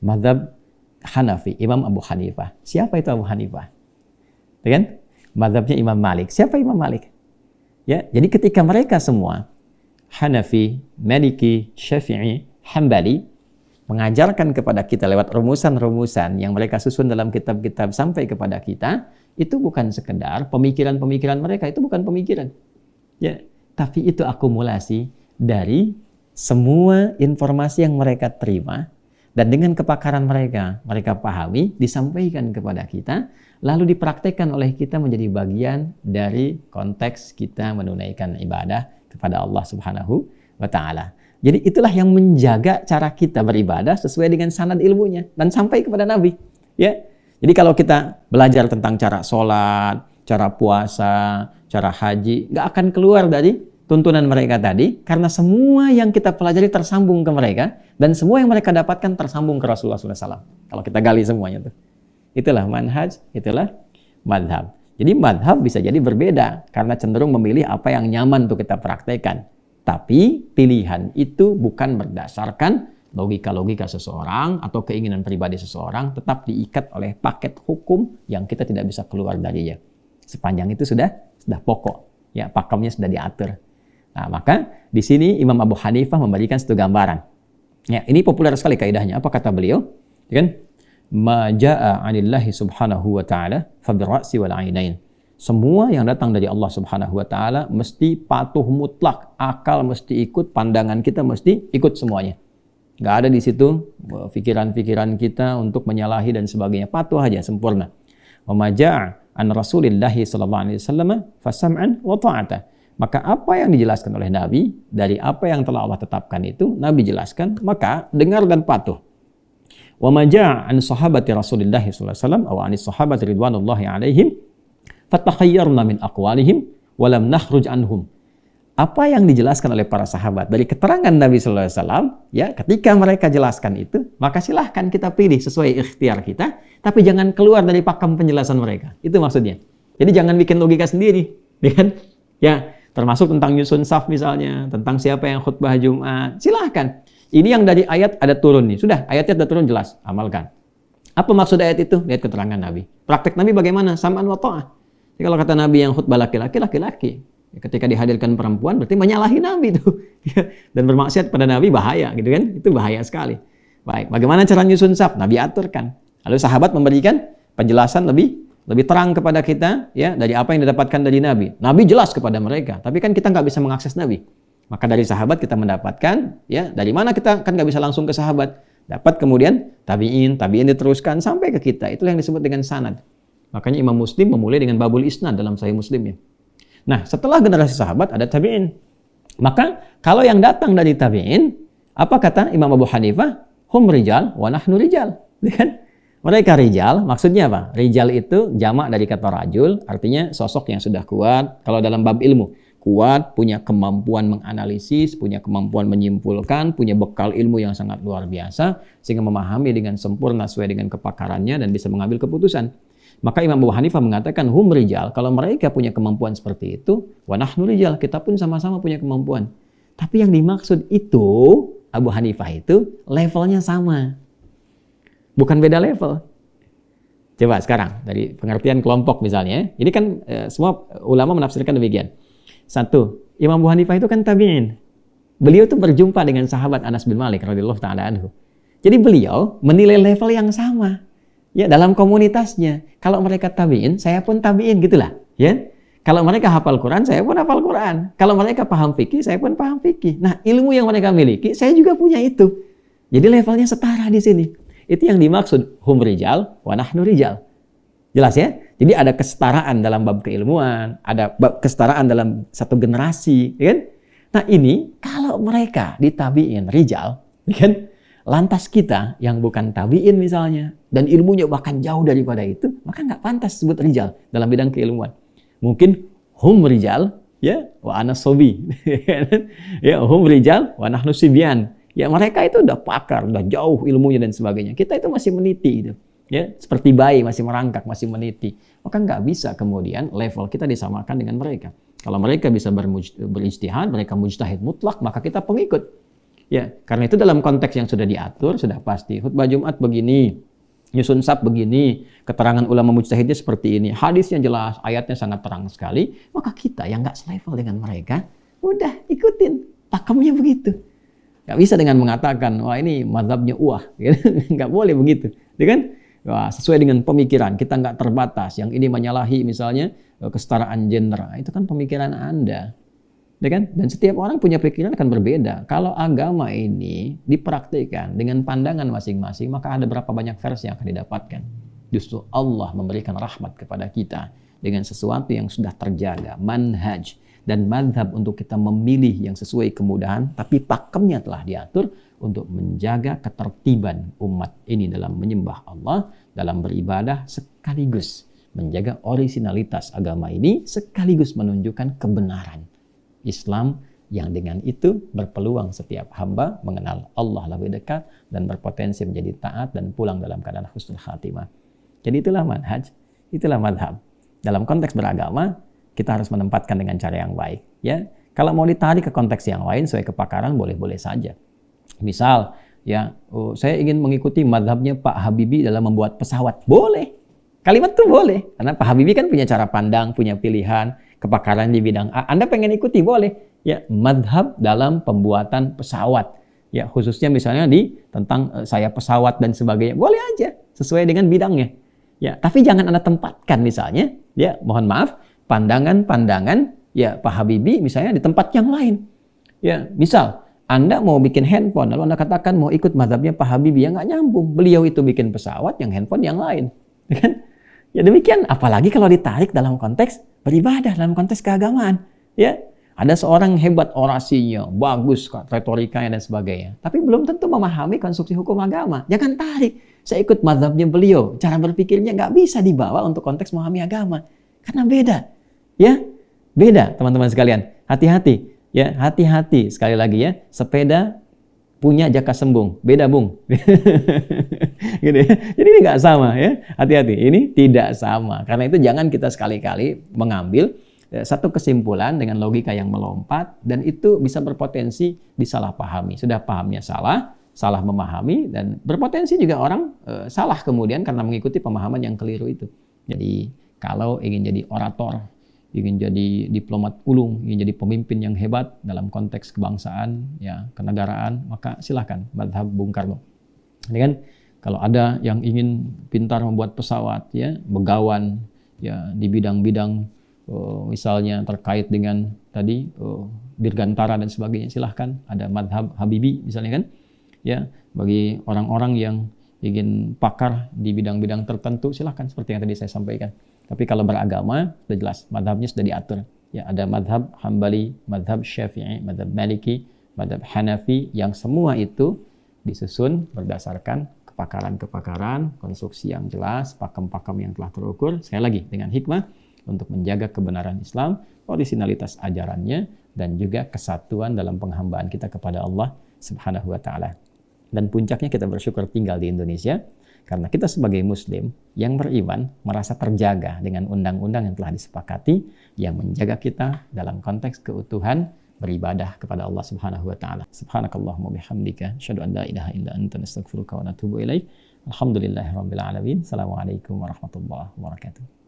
Mazhab Hanafi, Imam Abu Hanifah. Siapa itu Abu Hanifah? Ya kan? Mazhabnya Imam Malik. Siapa Imam Malik? Ya, jadi ketika mereka semua Hanafi, Maliki, Syafi'i, Hambali mengajarkan kepada kita lewat rumusan-rumusan yang mereka susun dalam kitab-kitab sampai kepada kita, itu bukan sekedar pemikiran-pemikiran mereka, itu bukan pemikiran. Ya, tapi itu akumulasi dari semua informasi yang mereka terima dan dengan kepakaran mereka pahami, disampaikan kepada kita, lalu dipraktekkan oleh kita menjadi bagian dari konteks kita menunaikan ibadah kepada Allah Subhanahu wa Ta'ala. Jadi itulah yang menjaga cara kita beribadah sesuai dengan sanad ilmunya dan sampai kepada Nabi. Ya, jadi kalau kita belajar tentang cara sholat, cara puasa, cara haji, nggak akan keluar dari tuntunan mereka tadi, karena semua yang kita pelajari tersambung ke mereka, dan semua yang mereka dapatkan tersambung ke Rasulullah SAW. Kalau kita gali semuanya tuh. Itulah manhaj, itulah madhab. Jadi madhab bisa jadi berbeda, karena cenderung memilih apa yang nyaman untuk kita praktekkan. Tapi pilihan itu bukan berdasarkan logika-logika seseorang atau keinginan pribadi seseorang, tetap diikat oleh paket hukum yang kita tidak bisa keluar darinya. Sepanjang itu sudah pokok, ya pakemnya sudah diatur. Nah, maka di sini Imam Abu Hanifah memberikan satu gambaran. Ya, ini populer sekali kaidahnya. Apa kata beliau? Ya kan? Ma jaa 'anillahi subhanahu wa ta'ala fa birra'si wal 'ainain. Semua yang datang dari Allah Subhanahu wa Ta'ala mesti patuh mutlak, akal mesti ikut, pandangan kita mesti ikut semuanya. Nggak ada di situ pikiran-pikiran kita untuk menyalahi dan sebagainya. Patuh aja, sempurna. Wa ma jaa an Rasulillahi sallallahu alaihi wasallam fasam'an wa ta'ata. Maka apa yang dijelaskan oleh Nabi dari apa yang telah Allah tetapkan itu Nabi jelaskan, maka dengar dan patuh. Wa ma jaa an sahabati Rasulillahi sallallahu alaihi wasallam aw anis sahabati ridwanullahi alaihim fatakhayyarna min aqwalihim wa lam nakhruj anhum. Apa yang dijelaskan oleh para sahabat dari keterangan Nabi sallallahu alaihi wasallam, ya, ketika mereka jelaskan itu, maka silahkan kita pilih sesuai ikhtiar kita, tapi jangan keluar dari pakem penjelasan mereka. Itu maksudnya. Jadi jangan bikin logika sendiri, ya kan? Ya, termasuk tentang nyusun saf misalnya, tentang siapa yang khutbah Jumat. Silahkan. Ini yang dari ayat ada turun nih. Sudah, ayatnya ada turun jelas, amalkan. Apa maksud ayat itu? Lihat keterangan Nabi. Praktek Nabi bagaimana? Sam'an wa ta'ah. Jadi kalau kata Nabi yang khutbah laki-laki, laki-laki. Ketika dihadirkan perempuan berarti menyalahi Nabi itu. Dan bermaksiat pada Nabi bahaya, gitu kan? Itu bahaya sekali. Baik, bagaimana cara nyusun saf? Nabi aturkan. Lalu sahabat memberikan penjelasan lebih terang kepada kita, ya, dari apa yang didapatkan dari Nabi. Nabi jelas kepada mereka, tapi kan kita nggak bisa mengakses Nabi. Maka dari sahabat kita mendapatkan, ya, dari mana kita kan nggak bisa langsung ke sahabat. Dapat kemudian tabi'in diteruskan sampai ke kita. Itulah yang disebut dengan sanad. Makanya Imam Muslim memulai dengan babul isnad dalam Sahih Muslimnya. Nah, setelah generasi sahabat ada tabi'in. Maka kalau yang datang dari tabi'in, apa kata Imam Abu Hanifah? Hum rijal wa nahnu rijal. Kan? Mereka rijal, maksudnya apa? Rijal itu jamak dari kata rajul, artinya sosok yang sudah kuat. Kalau dalam bab ilmu, kuat, punya kemampuan menganalisis, punya kemampuan menyimpulkan, punya bekal ilmu yang sangat luar biasa, sehingga memahami dengan sempurna sesuai dengan kepakarannya dan bisa mengambil keputusan. Maka Imam Abu Hanifah mengatakan hum rijal, kalau mereka punya kemampuan seperti itu, wa nahnu rijal, kita pun sama-sama punya kemampuan. Tapi yang dimaksud itu, Abu Hanifah itu levelnya sama. Bukan beda level. Coba sekarang, dari pengertian kelompok misalnya, ini kan semua ulama menafsirkan demikian. Satu, Imam Abu Hanifah itu kan tabi'in. Beliau tuh berjumpa dengan sahabat Anas bin Malik radhiyallahu ta'ala anhu. Jadi beliau menilai level yang sama. Ya, dalam komunitasnya. Kalau mereka tabi'in, saya pun tabi'in, gitulah. Ya. Kalau mereka hafal Quran, saya pun hafal Quran. Kalau mereka paham fikih, saya pun paham fikih. Nah, ilmu yang mereka miliki, saya juga punya itu. Jadi levelnya setara di sini. Itu yang dimaksud hum rijal wa nahnu rijal. Jelas ya? Jadi ada kesetaraan dalam bab keilmuan, ada bab kesetaraan dalam satu generasi, ya kan? Nah, ini kalau mereka ditabi'in rijal, ya kan? Lantas kita yang bukan tabi'in misalnya, dan ilmunya bahkan jauh daripada itu, maka nggak pantas disebut rijal dalam bidang keilmuan. Mungkin hum rijal, ya, wa ana sobi. Ya, hum rijal, wa nahnu sibyan. Ya, mereka itu udah pakar, udah jauh ilmunya dan sebagainya. Kita itu masih meniti itu. Ya, seperti bayi masih merangkak, masih meniti. Maka nggak bisa kemudian level kita disamakan dengan mereka. Kalau mereka bisa berijtihad, mereka mujtahid mutlak, maka kita pengikut. Ya, karena itu dalam konteks yang sudah diatur, sudah pasti. Khutbah Jumat begini, nyusun sab begini, keterangan ulama mujtahidnya seperti ini, hadisnya jelas, ayatnya sangat terang sekali, maka kita yang nggak selevel dengan mereka, udah ikutin, pakemnya begitu. Nggak bisa dengan mengatakan, wah ini mazhabnya nggak boleh begitu. Ya kan? Wah, sesuai dengan pemikiran, kita nggak terbatas, yang ini menyalahi misalnya kesetaraan gender, itu kan pemikiran Anda. Ya kan? Dan setiap orang punya pikiran akan berbeda. Kalau agama ini dipraktikkan dengan pandangan masing-masing, maka ada berapa banyak versi yang akan didapatkan. Justru Allah memberikan rahmat kepada kita dengan sesuatu yang sudah terjaga, manhaj dan madhab untuk kita memilih yang sesuai kemudahan, tapi pakemnya telah diatur untuk menjaga ketertiban umat ini dalam menyembah Allah, dalam beribadah, sekaligus menjaga orisinalitas agama ini, sekaligus menunjukkan kebenaran Islam yang dengan itu berpeluang setiap hamba mengenal Allah lebih dekat dan berpotensi menjadi taat dan pulang dalam keadaan husnul khatimah. Jadi itulah manhaj, itulah madhab. Dalam konteks beragama, kita harus menempatkan dengan cara yang baik. Ya, kalau mau ditarik ke konteks yang lain sesuai kepakaran boleh-boleh saja. Misal, ya, saya ingin mengikuti madhabnya Pak Habibie dalam membuat pesawat, boleh. Kalimat itu boleh, karena Pak Habibie kan punya cara pandang, punya pilihan, kepakaran di bidang A. Anda pengen ikuti, boleh. Ya, madhab dalam pembuatan pesawat. Ya, khususnya misalnya tentang sayap pesawat dan sebagainya. Boleh aja, sesuai dengan bidangnya. Ya, tapi jangan Anda tempatkan misalnya, ya, mohon maaf, pandangan-pandangan ya Pak Habibie misalnya di tempat yang lain. Ya, misal Anda mau bikin handphone, lalu Anda katakan mau ikut mazhabnya Pak Habibie, ya nggak nyambung. Beliau itu bikin pesawat, yang handphone yang lain. Ya demikian, apalagi kalau ditarik dalam konteks beribadah, dalam konteks keagamaan. Ya, ada seorang hebat orasinya, bagus retorikanya dan sebagainya, tapi belum tentu memahami konstruksi hukum agama. Jangan tarik. Saya ikut mazhabnya beliau, cara berpikirnya nggak bisa dibawa untuk konteks memahami agama, karena beda. Ya, beda teman-teman sekalian. Hati-hati. Ya, hati-hati sekali lagi ya. Sepeda punya jaka sembung, beda bung. Gitu ya. Jadi ini nggak sama ya. Hati-hati, ini tidak sama. Karena itu jangan kita sekali-kali mengambil satu kesimpulan dengan logika yang melompat dan itu bisa berpotensi disalahpahami. Sudah pahamnya salah, salah memahami dan berpotensi juga orang salah kemudian karena mengikuti pemahaman yang keliru itu. Jadi kalau ingin jadi orator, ingin jadi diplomat ulung, ingin jadi pemimpin yang hebat dalam konteks kebangsaan, ya, kenegaraan, maka silahkan madhab Bung Karno. Ini kan kalau ada yang ingin pintar membuat pesawat, ya, begawan, ya, di bidang-bidang misalnya terkait dengan tadi dirgantara dan sebagainya, silahkan. Ada madhab Habibie misalnya kan, ya, bagi orang-orang yang ingin pakar di bidang-bidang tertentu, silahkan seperti yang tadi saya sampaikan. Tapi kalau beragama, sudah jelas, madhabnya sudah diatur. Ya, ada madhab Hambali, madhab Syafi'i, madhab Maliki, madhab Hanafi, yang semua itu disusun berdasarkan kepakaran-kepakaran, konstruksi yang jelas, pakem-pakem yang telah terukur, sekali lagi dengan hikmah, untuk menjaga kebenaran Islam, orisinalitas ajarannya, dan juga kesatuan dalam penghambaan kita kepada Allah Subhanahu wa Ta'ala. Dan puncaknya kita bersyukur tinggal di Indonesia, karena kita sebagai Muslim yang beriman merasa terjaga dengan undang-undang yang telah disepakati yang menjaga kita dalam konteks keutuhan beribadah kepada Allah Subhanahu wa Ta'ala. Subhanakallahumma bihamdika, asyhadu an la ilaha illa anta, nastaghfiruka wa natubu ilaik. Alhamdulillahirabbil alamin. Assalamualaikum warahmatullahi wabarakatuh.